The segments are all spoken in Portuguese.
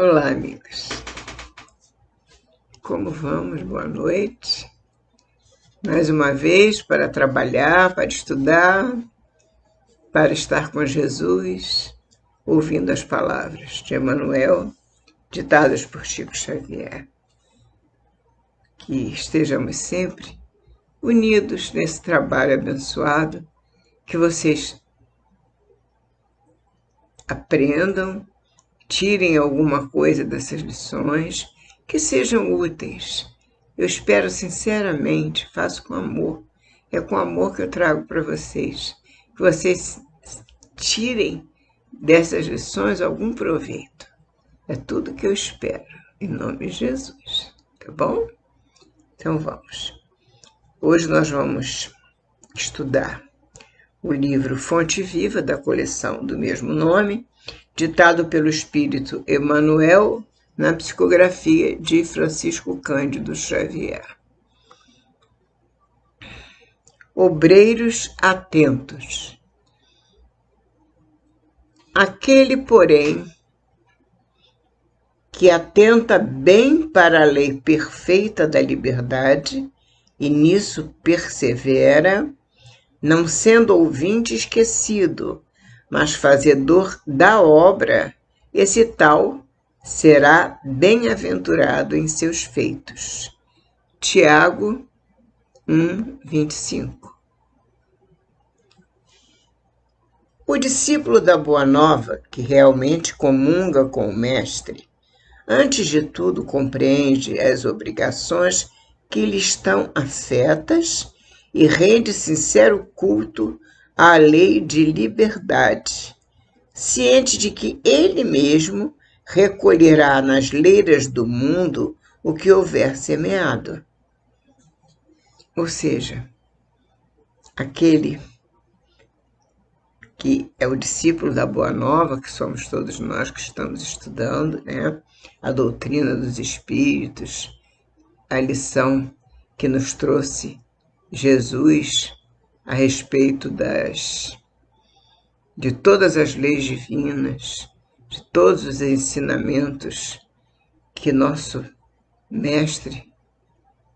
Olá, amigos. Como vamos? Boa noite. Mais uma vez para trabalhar, para estudar, para estar com Jesus, ouvindo as palavras de Emmanuel, ditadas por Chico Xavier. Que estejamos sempre unidos nesse trabalho abençoado, que vocês aprendam, tirem alguma coisa dessas lições, que sejam úteis. Eu espero sinceramente, faço com amor. É com amor que eu trago para vocês. Que vocês tirem dessas lições algum proveito. É tudo que eu espero, em nome de Jesus. Tá bom? Então vamos. Hoje nós vamos estudar o livro Fonte Viva, da coleção do mesmo nome, ditado pelo Espírito Emmanuel, na psicografia de Francisco Cândido Xavier. Obreiros atentos. Aquele, porém, que atenta bem para a lei perfeita da liberdade e nisso persevera, não sendo ouvinte esquecido, mas fazedor da obra, esse tal será bem-aventurado em seus feitos. Tiago 1:25. O discípulo da Boa Nova, que realmente comunga com o Mestre, antes de tudo compreende as obrigações que lhe estão afetas e rende sincero culto à lei de liberdade, ciente de que ele mesmo recolherá nas leiras do mundo o que houver semeado. Ou seja, aquele que é o discípulo da Boa Nova, que somos todos nós que estamos estudando, né? A doutrina dos Espíritos, a lição que nos trouxe Jesus a respeito de todas as leis divinas, de todos os ensinamentos que nosso Mestre,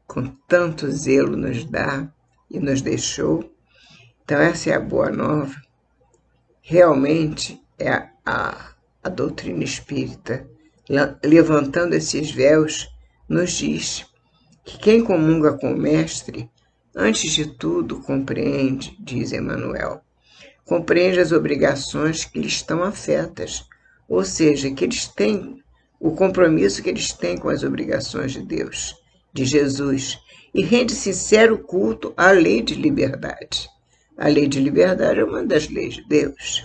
com tanto zelo, nos dá e nos deixou. Então, essa é a Boa Nova. Realmente é a doutrina espírita, levantando esses véus, nos diz que quem comunga com o Mestre, antes de tudo, compreende, diz Emmanuel, compreende as obrigações que lhes estão afetas, ou seja, que eles têm o compromisso que eles têm com as obrigações de Deus, de Jesus, e rende sincero culto à lei de liberdade. A lei de liberdade é uma das leis de Deus.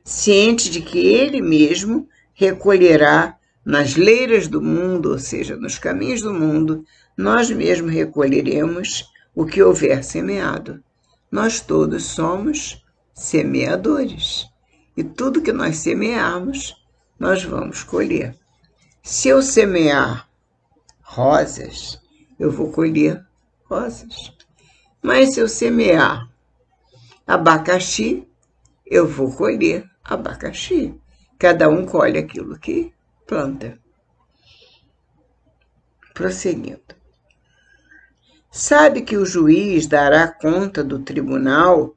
Ciente de que ele mesmo recolherá nas leiras do mundo, ou seja, nos caminhos do mundo, nós mesmos recolheremos o que houver semeado. Nós todos somos semeadores. E tudo que nós semearmos, nós vamos colher. Se eu semear rosas, eu vou colher rosas. Mas se eu semear abacaxi, eu vou colher abacaxi. Cada um colhe aquilo que planta. Prosseguindo. Sabe que o juiz dará conta do tribunal,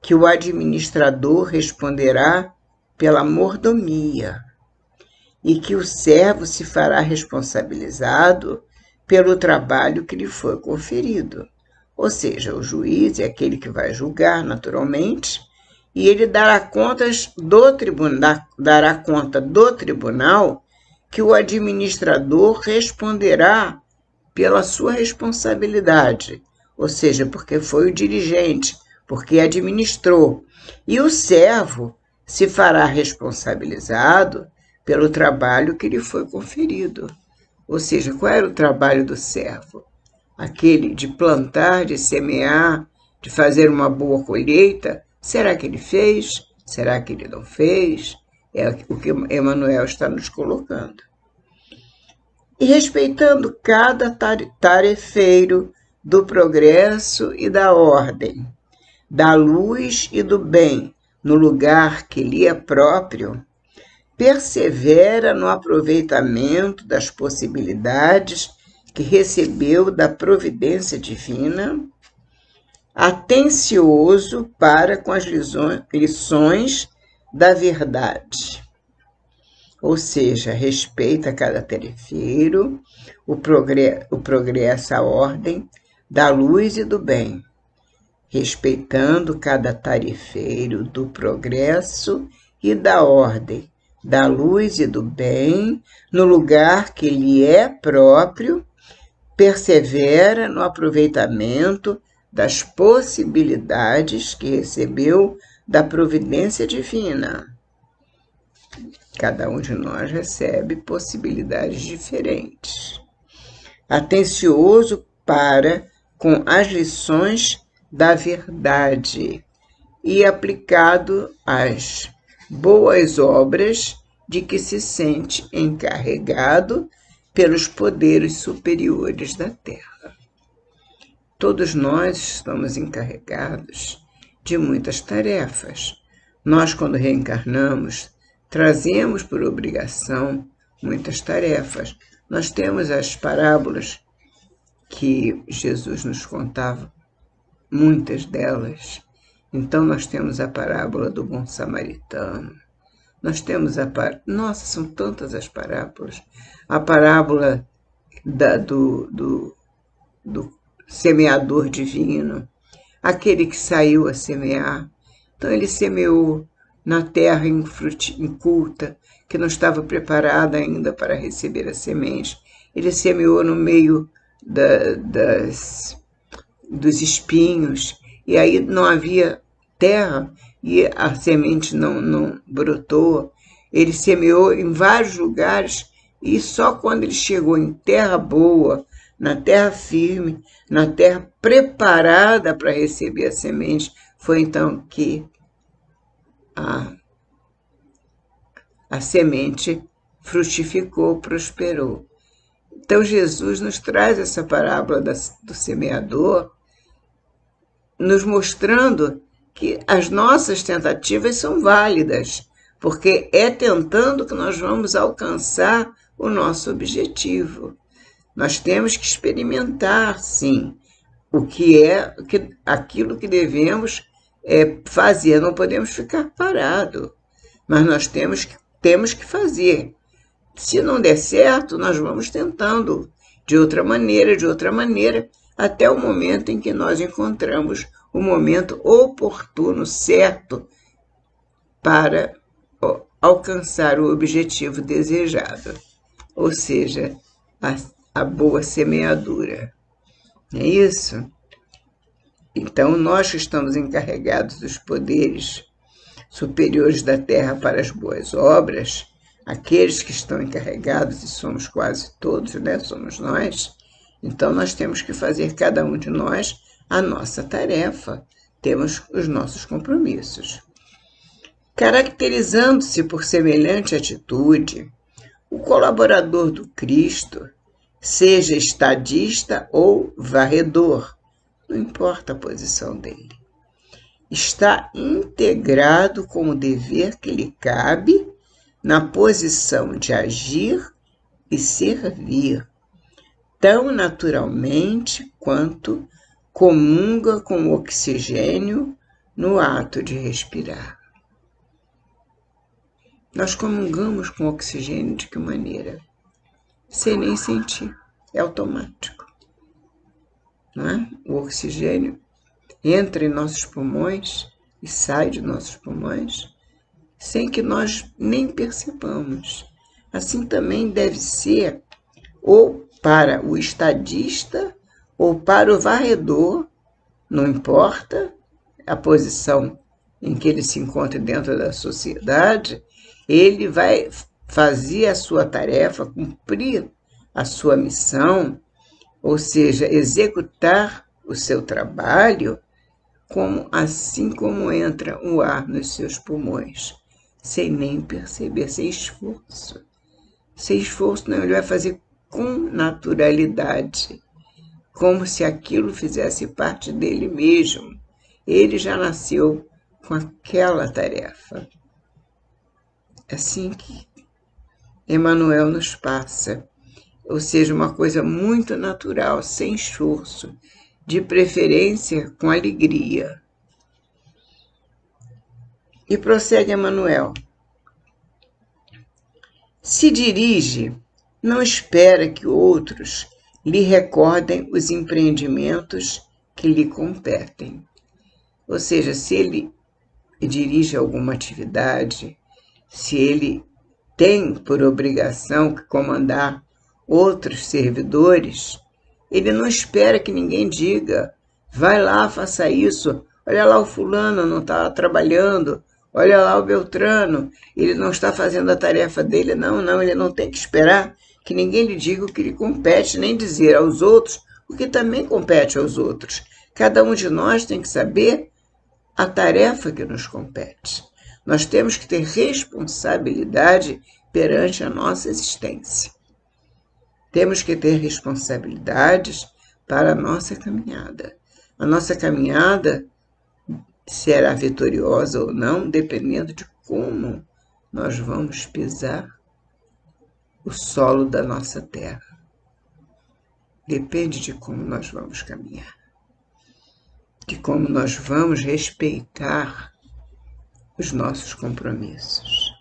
que o administrador responderá pela mordomia, e que o servo se fará responsabilizado pelo trabalho que lhe foi conferido. Ou seja, o juiz é aquele que vai julgar, naturalmente, e ele dará conta do tribunal, que o administrador responderá pela sua responsabilidade, ou seja, porque foi o dirigente, porque administrou. E o servo se fará responsabilizado pelo trabalho que lhe foi conferido. Ou seja, qual era o trabalho do servo? Aquele de plantar, de semear, de fazer uma boa colheita. Será que ele fez? Será que ele não fez? É o que Emmanuel está nos colocando. E respeitando cada tarefeiro do progresso e da ordem, da luz e do bem, no lugar que lhe é próprio, persevera no aproveitamento das possibilidades que recebeu da providência divina, atencioso para com as lições da verdade. Ou seja, respeita cada tarefeiro, o progresso, a ordem da luz e do bem, respeitando cada tarefeiro do progresso e da ordem, da luz e do bem, no lugar que lhe é próprio, persevera no aproveitamento das possibilidades que recebeu da providência divina. Cada um de nós recebe possibilidades diferentes. Atencioso para com as lições da verdade e aplicado às boas obras de que se sente encarregado pelos poderes superiores da Terra. Todos nós estamos encarregados de muitas tarefas. Nós, quando reencarnamos, trazemos por obrigação muitas tarefas. Nós temos as parábolas que Jesus nos contava, muitas delas. Então, nós temos a parábola do bom samaritano. Nós temos Nossa, são tantas as parábolas. A parábola do semeador divino, aquele que saiu a semear. Então, ele semeou na terra inculta, que não estava preparada ainda para receber a semente. Ele semeou no meio dos espinhos, e aí não havia terra, e a semente não brotou. Ele semeou em vários lugares, e só quando ele chegou em terra boa, na terra firme, na terra preparada para receber a semente, foi então que a semente frutificou, prosperou. Então, Jesus nos traz essa parábola do semeador, nos mostrando que as nossas tentativas são válidas, porque é tentando que nós vamos alcançar o nosso objetivo. Nós temos que experimentar, sim, aquilo que devemos fazer. Não podemos ficar parados, mas nós temos que fazer. Se não der certo, nós vamos tentando de outra maneira, até o momento em que nós encontramos o momento oportuno, certo, para alcançar o objetivo desejado, ou seja, a boa semeadura. É isso? Então, nós que estamos encarregados dos poderes superiores da Terra para as boas obras, aqueles que estão encarregados, e somos quase todos, né? Somos nós, então nós temos que fazer, cada um de nós, a nossa tarefa, temos os nossos compromissos. Caracterizando-se por semelhante atitude, o colaborador do Cristo, seja estadista ou varredor, não importa a posição dele, está integrado com o dever que lhe cabe na posição de agir e servir, tão naturalmente quanto comunga com o oxigênio no ato de respirar. Nós comungamos com o oxigênio de que maneira? Sem nem sentir, é automático. Não é? O oxigênio entra em nossos pulmões e sai de nossos pulmões sem que nós nem percebamos. Assim também deve ser ou para o estadista ou para o varredor, não importa a posição em que ele se encontra dentro da sociedade, ele vai fazer a sua tarefa, cumprir a sua missão, ou seja, executar o seu trabalho, assim como entra o ar nos seus pulmões, sem nem perceber, sem esforço. Sem esforço, não, ele vai fazer com naturalidade, como se aquilo fizesse parte dele mesmo. Ele já nasceu com aquela tarefa. Assim que Emmanuel nos passa. Ou seja, uma coisa muito natural, sem esforço, de preferência com alegria. E prossegue Emmanuel. Se dirige, não espera que outros lhe recordem os empreendimentos que lhe competem. Ou seja, se ele dirige alguma atividade, se ele tem por obrigação que comandar outros servidores, ele não espera que ninguém diga, vai lá, faça isso, olha lá o fulano não está trabalhando, olha lá o Beltrano, ele não está fazendo a tarefa dele, não, ele não tem que esperar que ninguém lhe diga o que lhe compete, nem dizer aos outros o que também compete aos outros. Cada um de nós tem que saber a tarefa que nos compete. Nós temos que ter responsabilidade perante a nossa existência. Temos que ter responsabilidades para a nossa caminhada. A nossa caminhada será vitoriosa ou não, dependendo de como nós vamos pisar o solo da nossa terra. Depende de como nós vamos caminhar, de como nós vamos respeitar os nossos compromissos.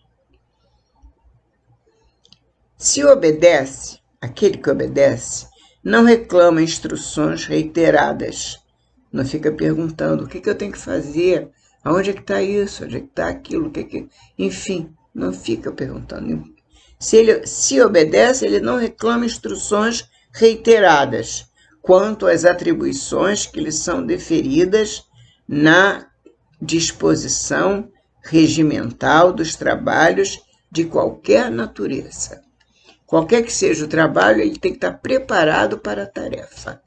Se obedece, aquele que obedece, não reclama instruções reiteradas. Não fica perguntando o que eu tenho que fazer, aonde é que está isso, onde é que está aquilo, enfim, não fica perguntando. Se obedece, ele não reclama instruções reiteradas quanto às atribuições que lhe são deferidas na disposição regimental dos trabalhos de qualquer natureza. Qualquer que seja o trabalho, ele tem que estar preparado para a tarefa.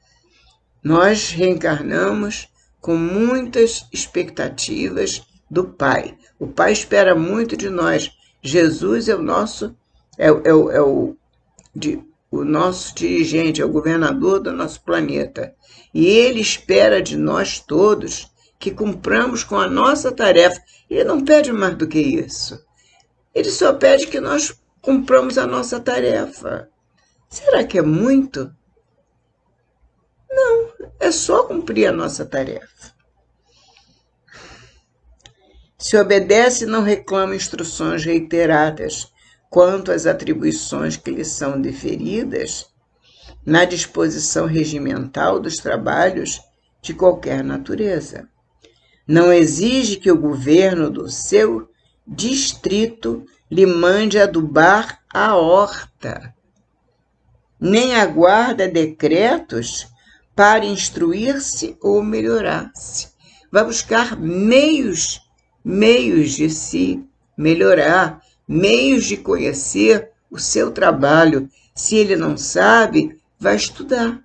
Nós reencarnamos com muitas expectativas do Pai. O Pai espera muito de nós. Jesus é o nosso dirigente, é o governador do nosso planeta. E ele espera de nós todos que cumpramos com a nossa tarefa. Ele não pede mais do que isso. Ele só pede que nós cumpramos a nossa tarefa. Será que é muito? Não, é só cumprir a nossa tarefa. Se obedece, não reclama instruções reiteradas quanto às atribuições que lhe são deferidas na disposição regimental dos trabalhos de qualquer natureza. Não exige que o governo do seu distrito lhe mande adubar a horta, nem aguarda decretos para instruir-se ou melhorar-se. Vai buscar meios de se melhorar, meios de conhecer o seu trabalho. Se ele não sabe, vai estudar.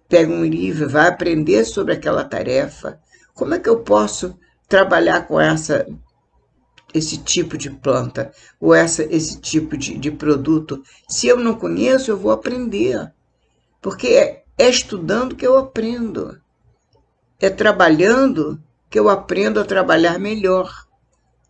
Pega um livro, vai aprender sobre aquela tarefa. Como é que eu posso trabalhar com esse tipo de planta ou esse tipo de produto? Se eu não conheço, eu vou aprender. Porque é estudando que eu aprendo. É trabalhando que eu aprendo a trabalhar melhor.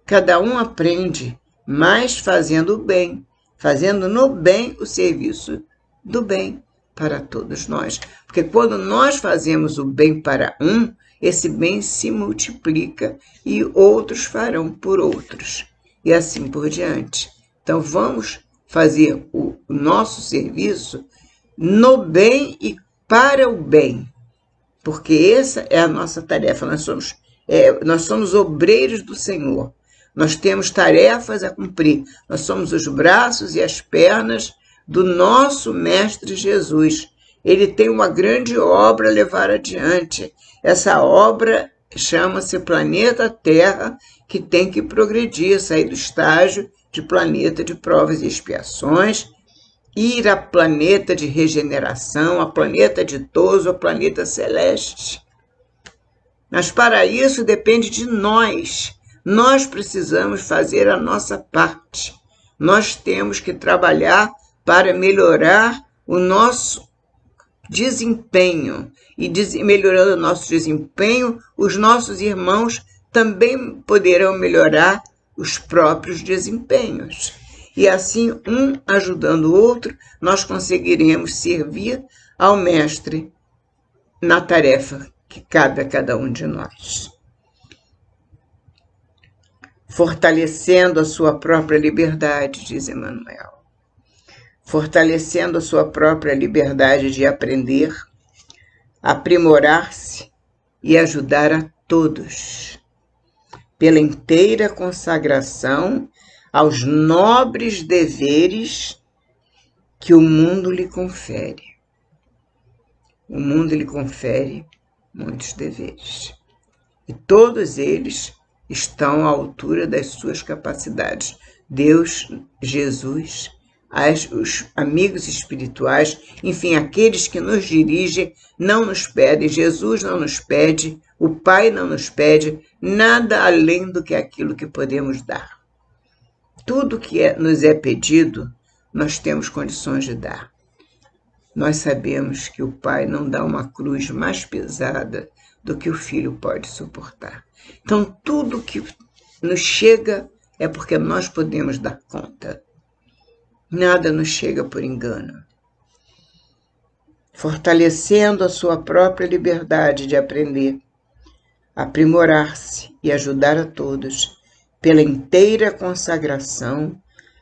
Cada um aprende mais fazendo o bem, fazendo no bem o serviço do bem para todos nós. Porque quando nós fazemos o bem para um, esse bem se multiplica e outros farão por outros. E assim por diante. Então vamos fazer o nosso serviço no bem e para o bem. Porque essa é a nossa tarefa. Nós somos obreiros do Senhor. Nós temos tarefas a cumprir. Nós somos os braços e as pernas do nosso Mestre Jesus. Ele tem uma grande obra a levar adiante. Essa obra chama-se planeta Terra, que tem que progredir, sair do estágio de planeta de provas e expiações, ir a planeta de regeneração, a planeta ditoso, a planeta celeste. Mas para isso depende de nós. Nós precisamos fazer a nossa parte. Nós temos que trabalhar para melhorar o nosso desempenho. E melhorando o nosso desempenho, os nossos irmãos também poderão melhorar os próprios desempenhos. e assim, um ajudando o outro, nós conseguiremos servir ao Mestre na tarefa que cabe a cada um de nós. Fortalecendo a sua própria liberdade, diz Emmanuel. Fortalecendo a sua própria liberdade de aprender, aprimorar-se e ajudar a todos, pela inteira consagração aos nobres deveres que o mundo lhe confere. O mundo lhe confere muitos deveres, e todos eles estão à altura das suas capacidades. Deus, Jesus, os amigos espirituais, enfim, aqueles que nos dirigem, não nos pedem, Jesus não nos pede, o Pai não nos pede nada além do que aquilo que podemos dar. Tudo que nos é pedido, nós temos condições de dar. Nós sabemos que o Pai não dá uma cruz mais pesada do que o Filho pode suportar. Então, tudo que nos chega é porque nós podemos dar conta. Nada nos chega por engano. Fortalecendo a sua própria liberdade de aprender, aprimorar-se e ajudar a todos, pela inteira consagração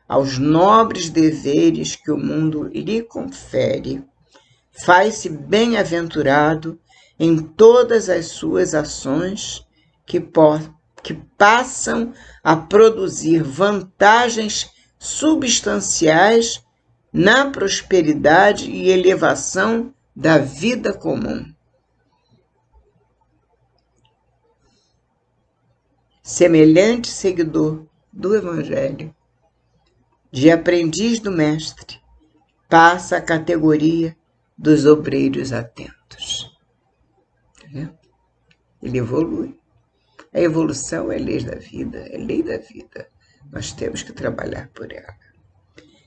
aos nobres deveres que o mundo lhe confere, faz-se bem-aventurado em todas as suas ações que passam a produzir vantagens substanciais na prosperidade e elevação da vida comum. Semelhante seguidor do Evangelho, de aprendiz do Mestre, passa a categoria dos obreiros atentos. Ele evolui. A evolução é lei da vida, é lei da vida. Nós temos que trabalhar por ela.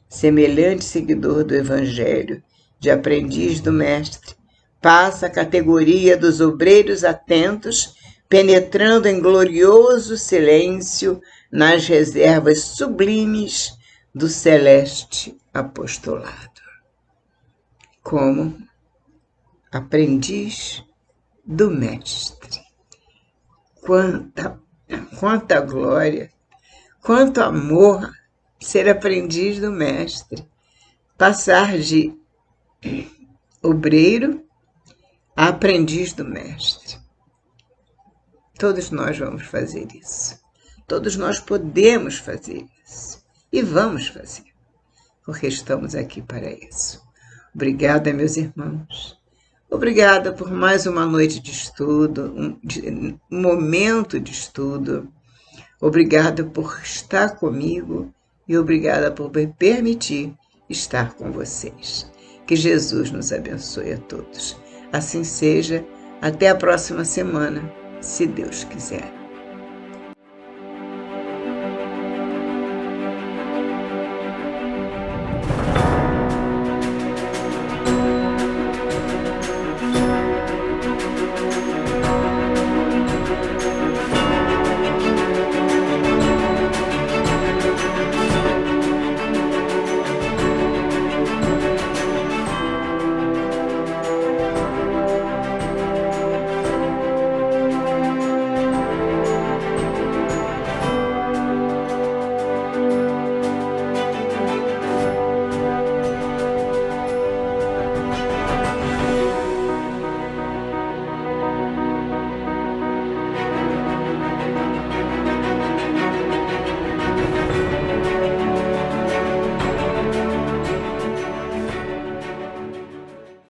Semelhante seguidor do Evangelho, de aprendiz do Mestre, passa a categoria dos obreiros atentos, penetrando em glorioso silêncio nas reservas sublimes do celeste apostolado. Como aprendiz do Mestre. Quanta glória, quanto amor ser aprendiz do Mestre. Passar de obreiro a aprendiz do Mestre. Todos nós vamos fazer isso. Todos nós podemos fazer isso. E vamos fazer, porque estamos aqui para isso. Obrigada, meus irmãos. Obrigada por mais uma noite de estudo, um momento de estudo. Obrigada por estar comigo e obrigada por me permitir estar com vocês. Que Jesus nos abençoe a todos. Assim seja. Até a próxima semana, se Deus quiser.